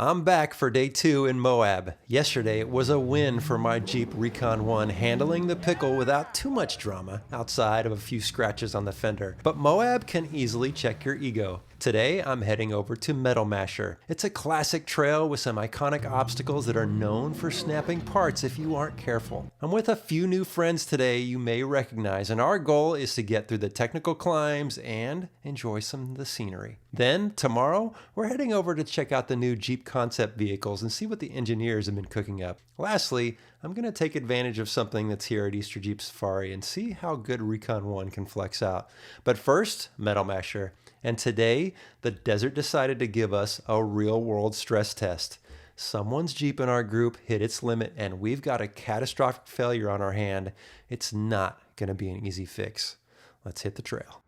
I'm back for day 2 in Moab. Yesterday it was a win for my Jeep Recon One, handling the pickle without too much drama outside of a few scratches on the fender. But Moab can easily check your ego. Today I'm heading over to Metal Masher. It's a classic trail with some iconic obstacles that are known for snapping parts if you aren't careful. I'm with a few new friends today you may recognize, and our goal is to get through the technical climbs and enjoy some of the scenery. Then tomorrow we're heading over to check out the new Jeep concept vehicles and see what the engineers have been cooking up. Lastly, I'm going to take advantage of something that's here at Easter Jeep Safari and see how good Recon One can flex out. But first, Metal Masher. And today, the desert decided to give us a real-world stress test. Someone's Jeep in our group hit its limit, and we've got a catastrophic failure on our hand. It's not going to be an easy fix. Let's hit the trail.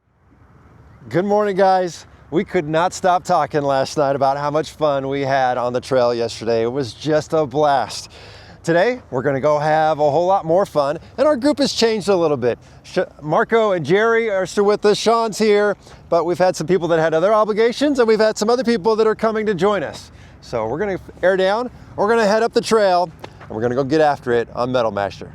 Good morning, guys. We could not stop talking last night about how much fun we had on the trail yesterday. It was just a blast. Today, we're going to go have a whole lot more fun, and our group has changed a little bit. Marco and Jerry are still with us, Sean's here, but we've had some people that had other obligations, and we've had some other people that are coming to join us. So we're going to air down, we're going to head up the trail, and we're going to go get after it on Metal Masher.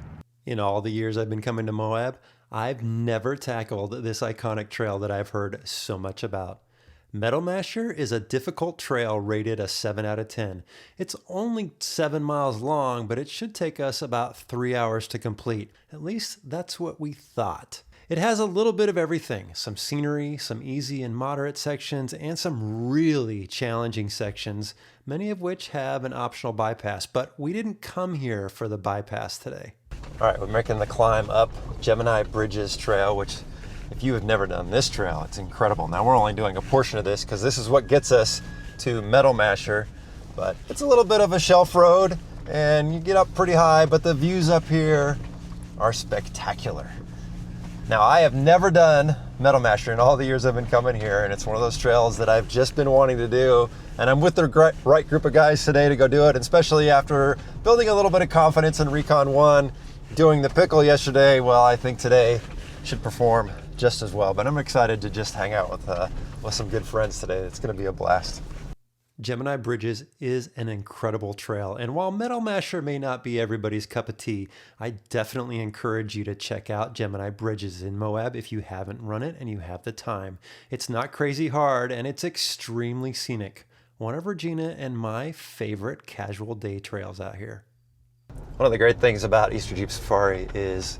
In all the years I've been coming to Moab, I've never tackled this iconic trail that I've heard so much about. Metal Masher is a difficult trail rated a 7 out of 10. It's only 7 miles long, but it should take us about 3 hours to complete. At least that's what we thought. It has a little bit of everything, some scenery, some easy and moderate sections, and some really challenging sections, many of which have an optional bypass, but we didn't come here for the bypass today. All right, we're making the climb up Gemini Bridges Trail, which if you have never done this trail, it's incredible. Now we're only doing a portion of this because this is what gets us to Metal Masher, but it's a little bit of a shelf road and you get up pretty high, but the views up here are spectacular. Now I have never done Metal Masher in all the years I've been coming here, and it's one of those trails that I've just been wanting to do, and I'm with the right group of guys today to go do it, and especially after building a little bit of confidence in Recon One, doing the pickle yesterday. Well, I think today should perform just as well, but I'm excited to just hang out with some good friends today. It's going to be a blast. Gemini Bridges is an incredible trail, and while Metal Masher may not be everybody's cup of tea, I definitely encourage you to check out Gemini Bridges in Moab if you haven't run it and you have the time. It's not crazy hard, and it's extremely scenic. One of Regina and my favorite casual day trails out here. One of the great things about Easter Jeep Safari is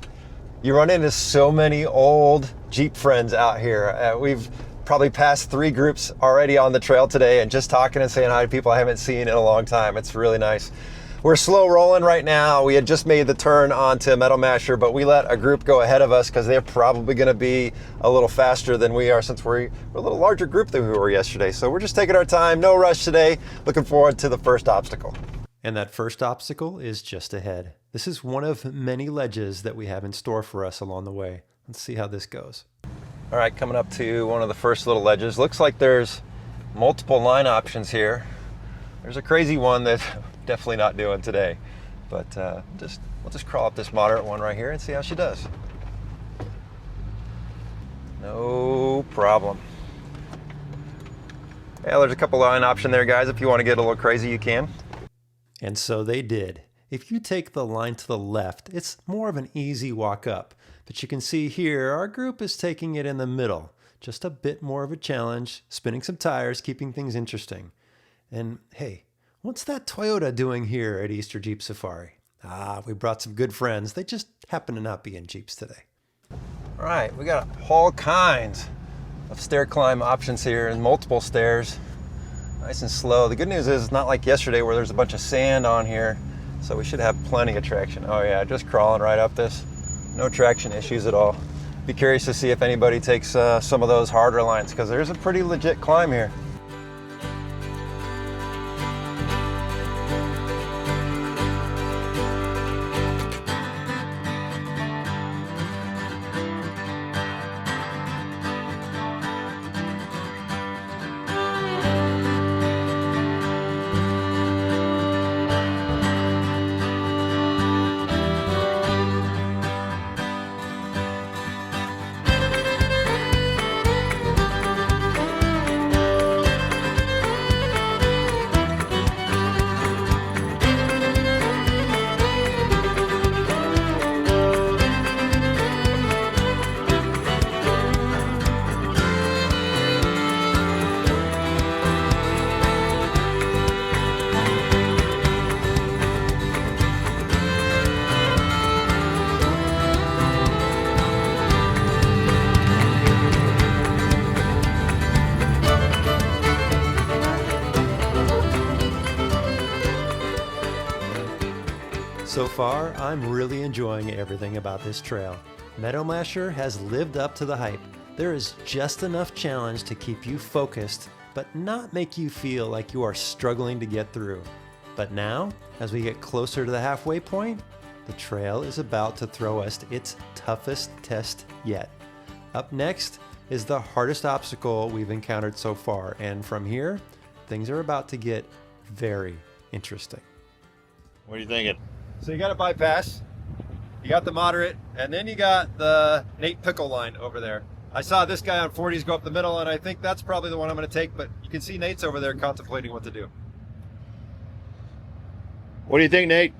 you run into so many old Jeep friends out here. We've probably passed 3 groups already on the trail today, and just talking and saying hi to people I haven't seen in a long time. It's really nice. We're slow rolling right now. We had just made the turn onto Metal Masher, but we let a group go ahead of us because they're probably going to be a little faster than we are, since we're a little larger group than we were yesterday. So we're just taking our time, no rush today. Looking forward to the first obstacle. And that first obstacle is just ahead. This is one of many ledges that we have in store for us along the way. Let's see how this goes. All right, coming up to one of the first little ledges. Looks like there's multiple line options here. There's a crazy one that I'm definitely not doing today, but we'll just crawl up this moderate one right here and see how she does. No problem. Yeah, there's a couple line option there, guys. If you want to get a little crazy, you can. And so they did. If you take the line to the left, it's more of an easy walk up. But you can see here, our group is taking it in the middle. Just a bit more of a challenge, spinning some tires, keeping things interesting. And hey, what's that Toyota doing here at Easter Jeep Safari? We brought some good friends. They just happen to not be in Jeeps today. All right, we got all kinds of stair climb options here and multiple stairs. Nice and slow. The good news is it's not like yesterday where there's a bunch of sand on here, so we should have plenty of traction. Oh yeah, just crawling right up this. No traction issues at all. Be curious to see if anybody takes some of those harder lines, because there's a pretty legit climb here. So far, I'm really enjoying everything about this trail. Meadow Masher has lived up to the hype. There is just enough challenge to keep you focused, but not make you feel like you are struggling to get through. But now, as we get closer to the halfway point, the trail is about to throw us its toughest test yet. Up next is the hardest obstacle we've encountered so far, and from here, things are about to get very interesting. What are you thinking? So you got a bypass, you got the moderate, and then you got the Nate Pickle line over there. I saw this guy on 40s go up the middle, and I think that's probably the one I'm going to take, but you can see Nate's over there contemplating what to do. What do you think, Nate?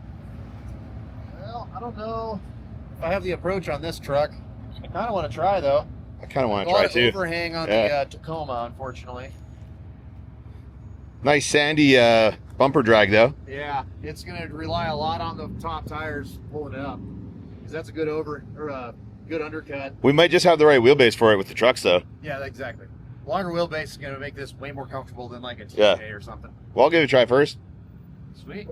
Well, I don't know if I have the approach on this truck. I kind of want to try, though. I kind of want to A try lot too. of overhang on the Tacoma, unfortunately. Nice sandy bumper drag though. Yeah, it's going to rely a lot on the top tires pulling it up, because that's a good good undercut. We might just have the right wheelbase for it with the trucks though. Yeah, exactly. Longer wheelbase is going to make this way more comfortable than like a TJ or something. Well, I'll give it a try first. Sweet.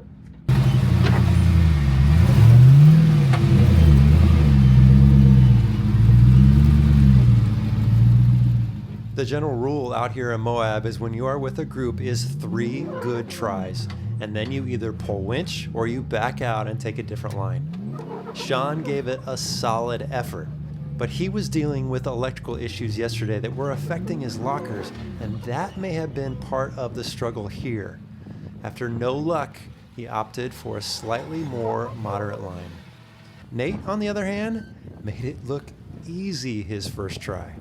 The general rule out here in Moab is when you are with a group is 3 good tries, and then you either pull winch or you back out and take a different line. Sean gave it a solid effort, but he was dealing with electrical issues yesterday that were affecting his lockers, and that may have been part of the struggle here. After no luck, he opted for a slightly more moderate line. Nate, on the other hand, made it look easy his first try.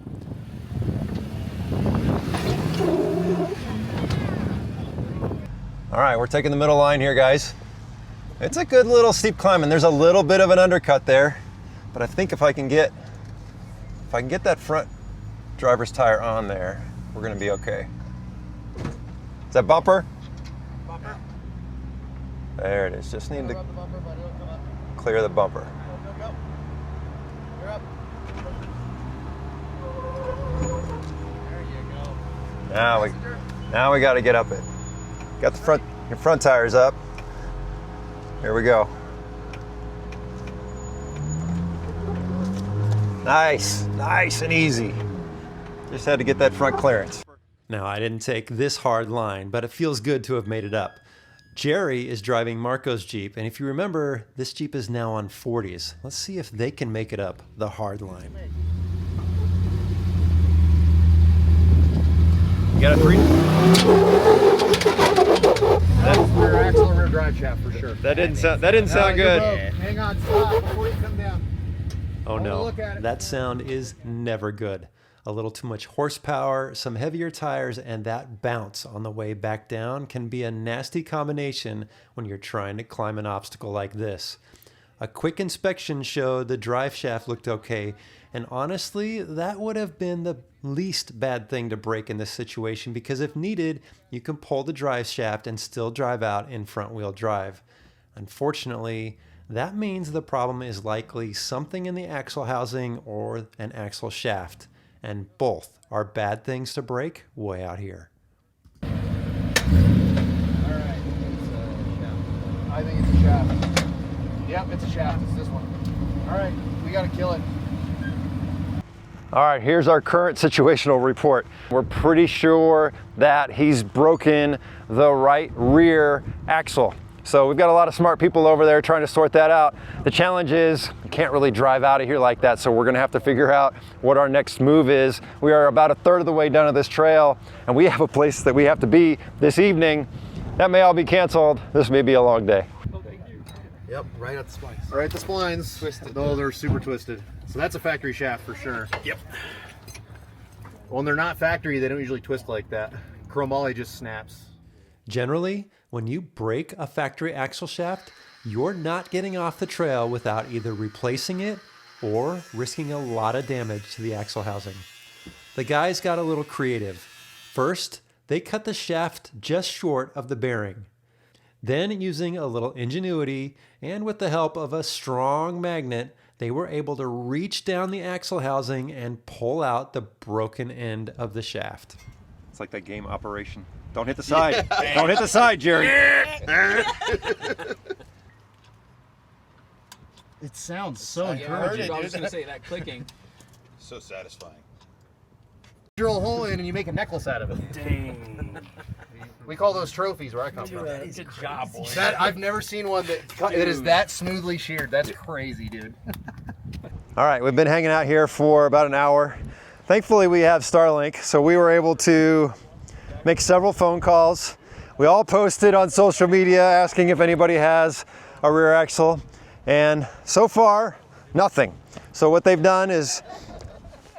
All right, we're taking the middle line here, guys. It's a good little steep climb, and there's a little bit of an undercut there, but I think if I can get that front driver's tire on there, we're gonna be okay. Is that bumper? Bumper. There it is. Just need to The bumper, but it'll come up. clear the bumper. Go. You're up. There you go. Now we got to get up it. Got your front tires up. Here we go. Nice and easy. Just had to get that front clearance. Now, I didn't take this hard line, but it feels good to have made it up. Jerry is driving Marco's Jeep, and if you remember, this Jeep is now on 40s. Let's see if they can make it up the hard line. You got a 3? That's rear axle and rear drive shaft for sure. That didn't sound good. Hang on, stop before you come down. Oh no, look at it. that sound is never good. A little too much horsepower, some heavier tires, and that bounce on the way back down can be a nasty combination when you're trying to climb an obstacle like this. A quick inspection showed the drive shaft looked okay, and honestly, that would have been the least bad thing to break in this situation, because if needed, you can pull the drive shaft and still drive out in front wheel drive. Unfortunately, that means the problem is likely something in the axle housing or an axle shaft, and both are bad things to break way out here. All right, I think it's a shaft. Yep, it's a shaft. It's this one. All right, we got to kill it. All right, here's our current situational report. We're pretty sure that he's broken the right rear axle. So we've got a lot of smart people over there trying to sort that out. The challenge is you can't really drive out of here like that, so we're gonna have to figure out what our next move is. We are about a third of the way done of this trail, and we have a place that we have to be this evening. That may all be canceled. This may be a long day. Yep, right at the splines. Right at the splines. Twisted. No, they're super twisted. So that's a factory shaft for sure. Yep. When they're not factory, they don't usually twist like that. Chromoly just snaps. Generally, when you break a factory axle shaft, you're not getting off the trail without either replacing it or risking a lot of damage to the axle housing. The guys got a little creative. First, they cut the shaft just short of the bearing. Then, using a little ingenuity and with the help of a strong magnet, they were able to reach down the axle housing and pull out the broken end of the shaft. It's like that game Operation. Don't hit the side. Don't hit the side, Jerry. It sounds so Yeah, I heard encouraging. it. I was gonna say that clicking. So satisfying. Drill a hole in and you make a necklace out of it. Dang. We call those trophies where I come from. Good job, boy. That I've never seen one that is that smoothly sheared. That's crazy, dude. All right, we've been hanging out here for about an hour. Thankfully, we have Starlink, so we were able to make several phone calls. We all posted on social media asking if anybody has a rear axle, and so far, nothing. So what they've done is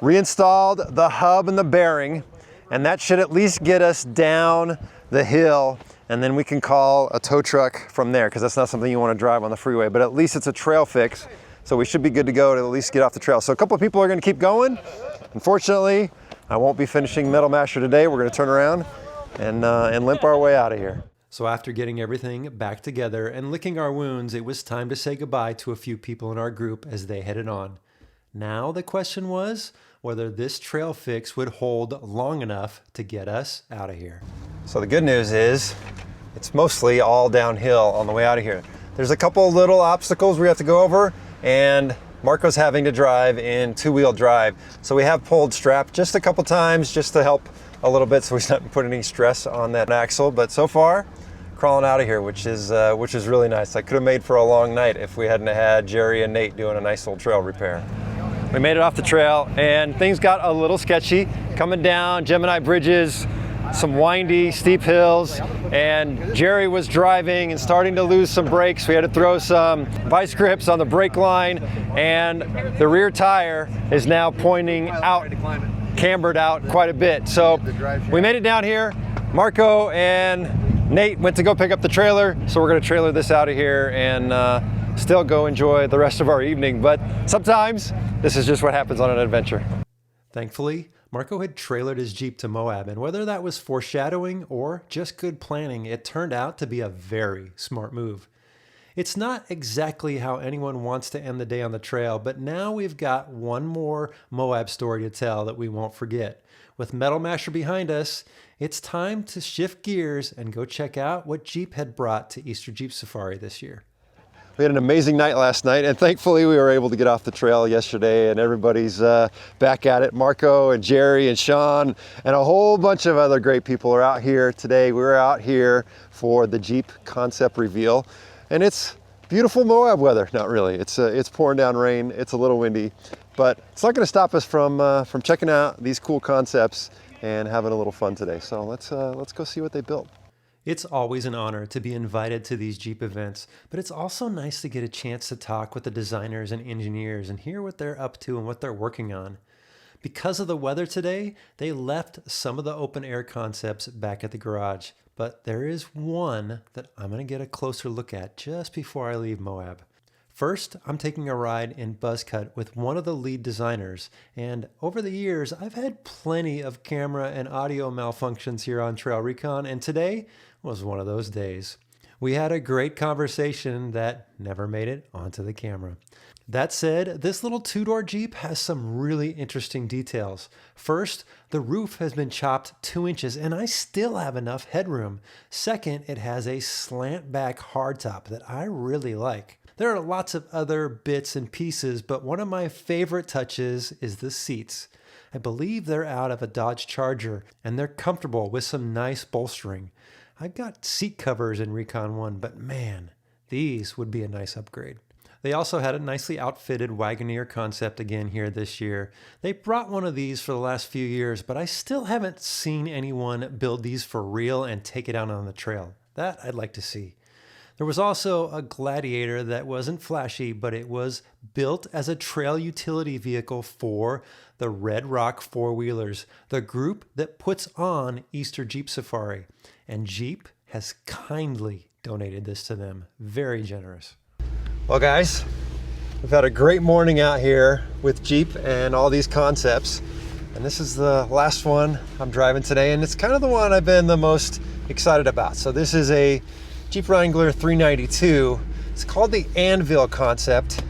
reinstalled the hub and the bearing, and that should at least get us down the hill, and then we can call a tow truck from there, because that's not something you want to drive on the freeway, but at least it's a trail fix, so we should be good to go to at least get off the trail. So a couple of people are going to keep going. Unfortunately, I won't be finishing Metal Masher today. We're going to turn around and limp our way out of here. So after getting everything back together and licking our wounds, it was time to say goodbye to a few people in our group as they headed on. Now the question was whether this trail fix would hold long enough to get us out of here. So the good news is it's mostly all downhill on the way out of here. There's a couple little obstacles we have to go over, and Marco's having to drive in two-wheel drive. So we have pulled strap just a couple times just to help a little bit so he's not putting any stress on that axle. But so far, crawling out of here, which is really nice. I could have made for a long night if we hadn't had Jerry and Nate doing a nice little trail repair. We made it off the trail and things got a little sketchy. Coming down Gemini bridges, some windy, steep hills, and Jerry was driving and starting to lose some brakes. We had to throw some vice grips on the brake line, and the rear tire is now pointing out, cambered out quite a bit. So we made it down here. Marco and Nate went to go pick up the trailer, so we're gonna trailer this out of here and still go enjoy the rest of our evening. But sometimes this is just what happens on an adventure. Thankfully, Marco had trailered his Jeep to Moab, and whether that was foreshadowing or just good planning, it turned out to be a very smart move. It's not exactly how anyone wants to end the day on the trail, but now we've got one more Moab story to tell that we won't forget. With Metal Masher behind us, it's time to shift gears and go check out what Jeep had brought to Easter Jeep Safari this year. We had an amazing night last night, and thankfully we were able to get off the trail yesterday, and everybody's back at it. Marco and Jerry and Sean and a whole bunch of other great people are out here today. We're out here for the Jeep concept reveal, and it's beautiful Moab weather. Not really. It's pouring down rain. It's a little windy, but it's not going to stop us from checking out these cool concepts and having a little fun today. So let's go see what they built. It's always an honor to be invited to these Jeep events, but it's also nice to get a chance to talk with the designers and engineers and hear what they're up to and what they're working on. Because of the weather today, they left some of the open air concepts back at the garage, but there is one that I'm going to get a closer look at just before I leave Moab. First, I'm taking a ride in Buzzcut with one of the lead designers, and over the years, I've had plenty of camera and audio malfunctions here on TrailRecon, and today was one of those days. We had a great conversation that never made it onto the camera. That said, this little two-door Jeep has some really interesting details. First, the roof has been chopped 2 inches, and I still have enough headroom. Second, it has a slant back hardtop that I really like. There are lots of other bits and pieces, but one of my favorite touches is the seats. I believe they're out of a Dodge Charger, and they're comfortable with some nice bolstering. I've got seat covers in Recon One, but man, these would be a nice upgrade. They also had a nicely outfitted Wagoneer concept again here this year. They brought one of these for the last few years, but I still haven't seen anyone build these for real and take it out on the trail. That I'd like to see. There was also a Gladiator that wasn't flashy, but it was built as a trail utility vehicle for the Red Rock four-wheelers, the group that puts on Easter Jeep Safari. And Jeep has kindly donated this to them. Very generous. Well, guys, we've had a great morning out here with Jeep and all these concepts. And this is the last one I'm driving today, and it's kind of the one I've been the most excited about. So this is a Jeep Wrangler 392. It's called the Anvil concept,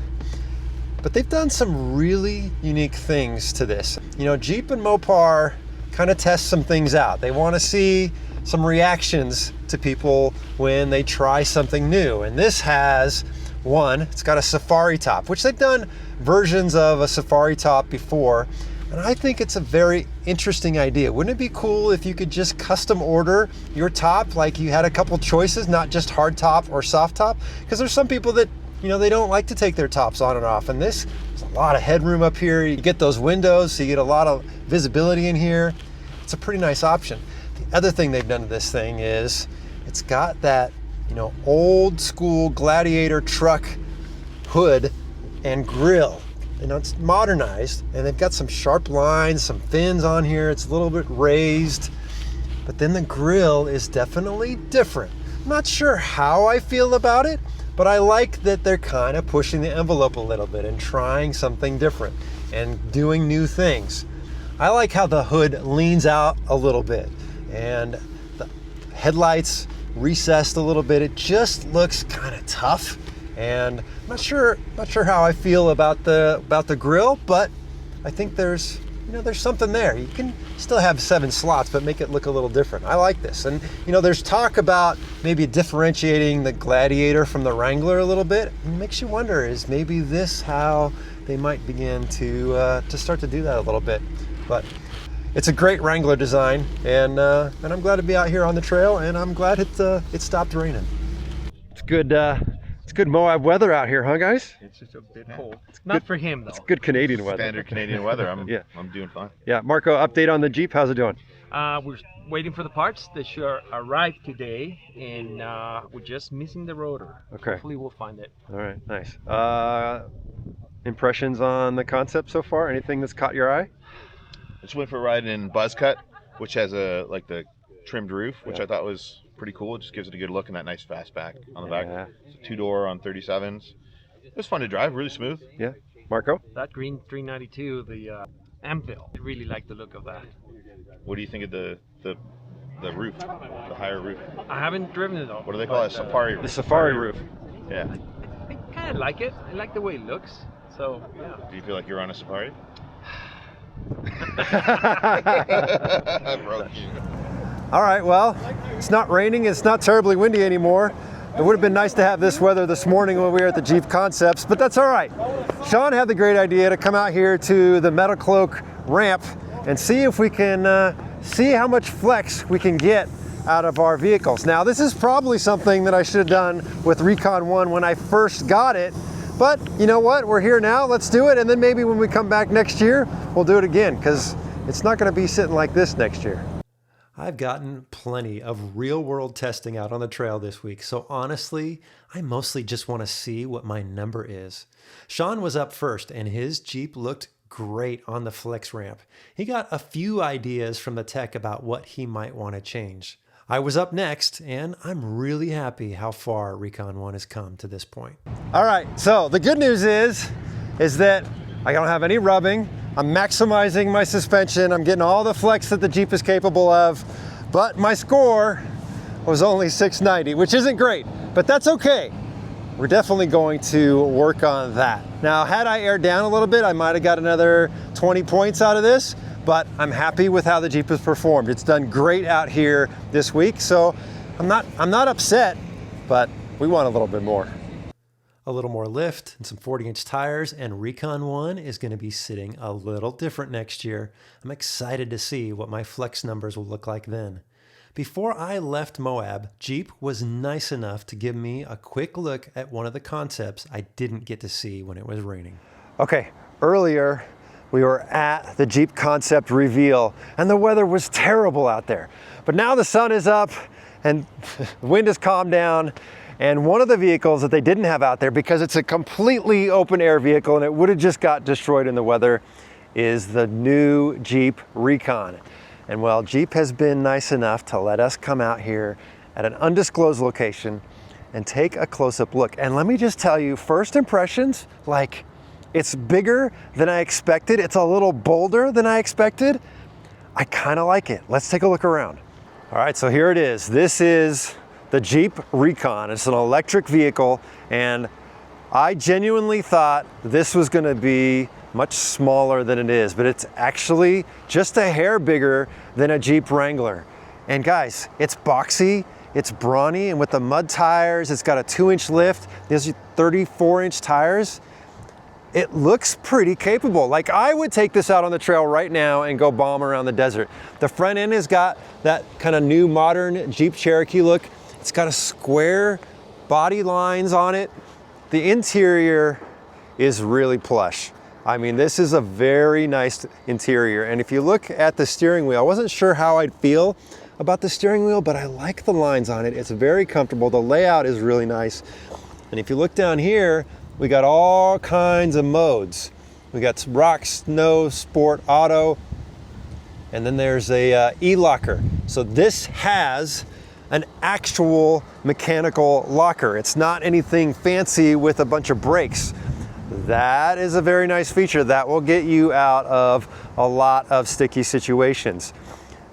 but they've done some really unique things to this. You know, Jeep and Mopar kind of test some things out. They want to see some reactions to people when they try something new. And this has One, it's got a safari top, which they've done versions of a safari top before. And I think it's a very interesting idea. Wouldn't it be cool if you could just custom order your top, like you had a couple choices, not just hard top or soft top? Because there's some people that, you know, they don't like to take their tops on and off. And there's a lot of headroom up here. You get those windows, so you get a lot of visibility in here. It's a pretty nice option. The other thing they've done to this thing is it's got that, you know, old school Gladiator truck hood and grille. You know, it's modernized, and they've got some sharp lines, some fins on here. It's a little bit raised, but then the grille is definitely different. I'm not sure how I feel about it, but I like that they're kind of pushing the envelope a little bit and trying something different and doing new things. I like how the hood leans out a little bit and the headlights recessed a little bit. It just looks kind of tough. And I'm not sure how I feel about the grill, but I think there's something there. You can still have 7 slots, but make it look a little different. I like this. And you know, there's talk about maybe differentiating the Gladiator from the Wrangler a little bit. It makes you wonder, is maybe this how they might begin to start to do that a little bit? But it's a great Wrangler design, and I'm glad to be out here on the trail, and I'm glad it stopped raining. It's good. It's good Moab weather out here, huh, guys? It's just a bit cold. It's not for him, though. It's good Canadian weather. Standard Canadian weather. I'm doing fine. Yeah, Marco, update on the Jeep. How's it doing? We're waiting for the parts. They should arrive today, and we're just missing the rotor. Okay. Hopefully we'll find it. All right, nice. Impressions on the concept so far? Anything that's caught your eye? I just went for a ride in Buzzcut, which has the trimmed roof, which I thought was pretty cool. It just gives it a good look and that nice fastback on the back. It's a 2-door on 37s. It was fun to drive, really smooth. Yeah. Marco? That green 392, the Amville, I really like the look of that. What do you think of the roof, the higher roof? I haven't driven it though. What do they call it? Safari roof. The safari roof. Yeah. I kind of like it. I like the way it looks. So, yeah. Do you feel like you're on a safari? I broke you. All right, well, it's not raining, it's not terribly windy anymore. It would have been nice to have this weather this morning when we were at the Jeep Concepts, but that's all right. Sean had the great idea to come out here to the Metalcloak ramp and see if we can see how much flex we can get out of our vehicles. Now, this is probably something that I should have done with Recon One when I first got it, but you know what? We're here now, let's do it, and then maybe when we come back next year, we'll do it again, because it's not gonna be sitting like this next year. I've gotten plenty of real-world testing out on the trail this week, so honestly, I mostly just want to see what my number is. Sean was up first, and his Jeep looked great on the flex ramp. He got a few ideas from the tech about what he might want to change. I was up next, and I'm really happy how far Recon One has come to this point. All right, so the good news is that I don't have any rubbing. I'm maximizing my suspension. I'm getting all the flex that the Jeep is capable of, but my score was only 690, which isn't great, but that's okay. We're definitely going to work on that. Now, had I aired down a little bit, I might have got another 20 points out of this, but I'm happy with how the Jeep has performed. It's done great out here this week, so I'm not upset, but we want a little bit more. A little more lift and some 40-inch tires, and Recon One is going to be sitting a little different next year. I'm excited to see what my flex numbers will look like then. Before I left Moab, Jeep was nice enough to give me a quick look at one of the concepts I didn't get to see when it was raining. Okay, earlier we were at the Jeep concept reveal, and the weather was terrible out there. But now the sun is up, and the wind has calmed down. And one of the vehicles that they didn't have out there, because it's a completely open air vehicle and it would have just got destroyed in the weather, is the new Jeep Recon. And well, Jeep has been nice enough to let us come out here at an undisclosed location and take a close-up look. And let me just tell you, first impressions, like, it's bigger than I expected. It's a little bolder than I expected. I kind of like it. Let's take a look around. All right, so here it is. This is the Jeep Recon. It's an electric vehicle, and I genuinely thought this was gonna be much smaller than it is, but it's actually just a hair bigger than a Jeep Wrangler. And guys, it's boxy, It's brawny, and with the mud tires, it's got a 2-inch lift. These are 34-inch tires. It looks pretty capable. Like, I would take this out on the trail right now and go bomb around the desert. The front end has got that kind of new modern Jeep Cherokee look. It's got a square body lines on it. The interior is really plush. I mean, this is a very nice interior. And if you look at the steering wheel, I wasn't sure how I'd feel about the steering wheel, but I like the lines on it. It's very comfortable. The layout is really nice. And if you look down here, we got all kinds of modes. We got rock, snow, sport, auto, and then there's a e-locker. So this has an actual mechanical locker. It's not anything fancy with a bunch of brakes. That is a very nice feature that will get you out of a lot of sticky situations.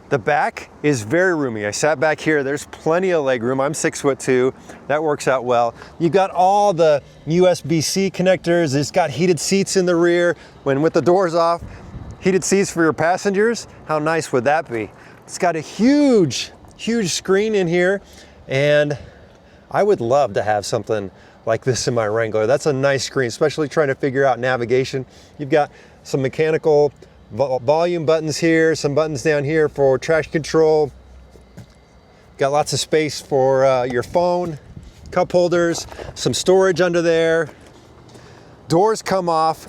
The back is very roomy. I sat back here, there's plenty of leg room. I'm 6'2", that works out well. You've got all the USB-C connectors. It's got heated seats in the rear. When with the doors off, heated seats for your passengers. How nice would that be? It's got a huge screen in here, and I would love to have something like this in my Wrangler. That's a nice screen, especially trying to figure out navigation. You've got some mechanical volume buttons here, some buttons down here for traction control. Got lots of space for your phone, cup holders, some storage under there. Doors come off,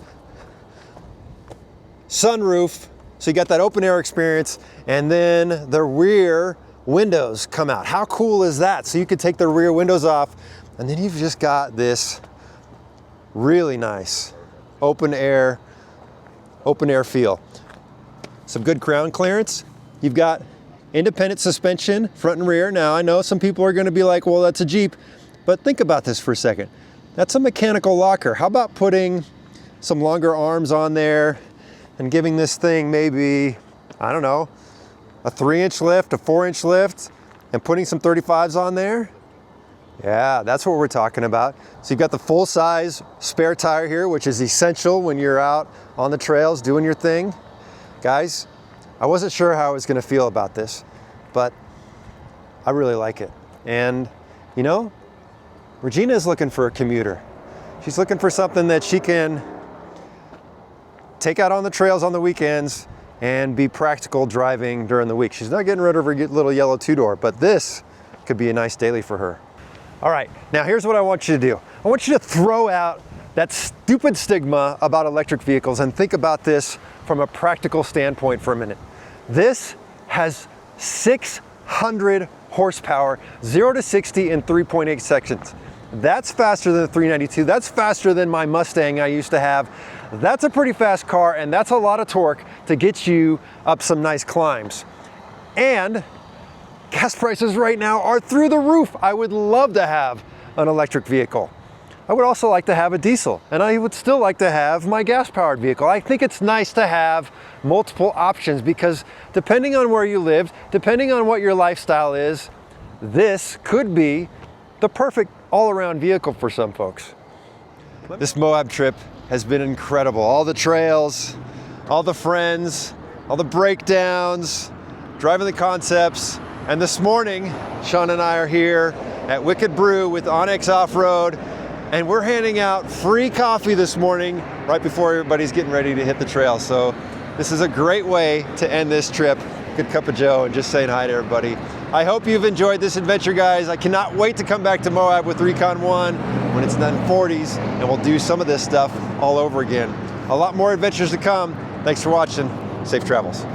sunroof, so you got that open air experience, and then the rear windows come out. How cool is that? So you could take the rear windows off, and then you've just got this really nice open air feel. Some good ground clearance. You've got independent suspension, front and rear. Now, I know some people are gonna be like, well, that's a Jeep, but think about this for a second. That's a mechanical locker. How about putting some longer arms on there and giving this thing maybe, I don't know, a 3-inch lift, a 4-inch lift, and putting some 35s on there? Yeah, that's what we're talking about. So you've got the full-size spare tire here, which is essential when you're out on the trails doing your thing. Guys, I wasn't sure how I was gonna feel about this, but I really like it. And you know, Regina is looking for a commuter. She's looking for something that she can take out on the trails on the weekends and be practical driving during the week. She's not getting rid of her little yellow 2-door, but this could be a nice daily for her. All right, now here's what I want you to do. I want you to throw out that stupid stigma about electric vehicles and think about this from a practical standpoint for a minute. This has 600 horsepower, 0 to 60 in 3.8 seconds. That's faster than the 392. That's faster than my Mustang I used to have. That's a pretty fast car, and that's a lot of torque to get you up some nice climbs. And gas prices right now are through the roof. I would love to have an electric vehicle. I would also like to have a diesel, and I would still like to have my gas-powered vehicle. I think it's nice to have multiple options because depending on where you live, depending on what your lifestyle is, this could be the perfect all-around vehicle for some folks. This Moab trip has been incredible. All the trails, all the friends, all the breakdowns, driving the concepts. And this morning, Sean and I are here at Wicked Brew with Onyx Off-Road, and we're handing out free coffee this morning right before everybody's getting ready to hit the trail. So this is a great way to end this trip. Good cup of joe and just saying hi to everybody. I hope you've enjoyed this adventure, guys. I cannot wait to come back to Moab with Recon One when it's done 40s, and we'll do some of this stuff all over again. A lot more adventures to come. Thanks for watching. Safe travels.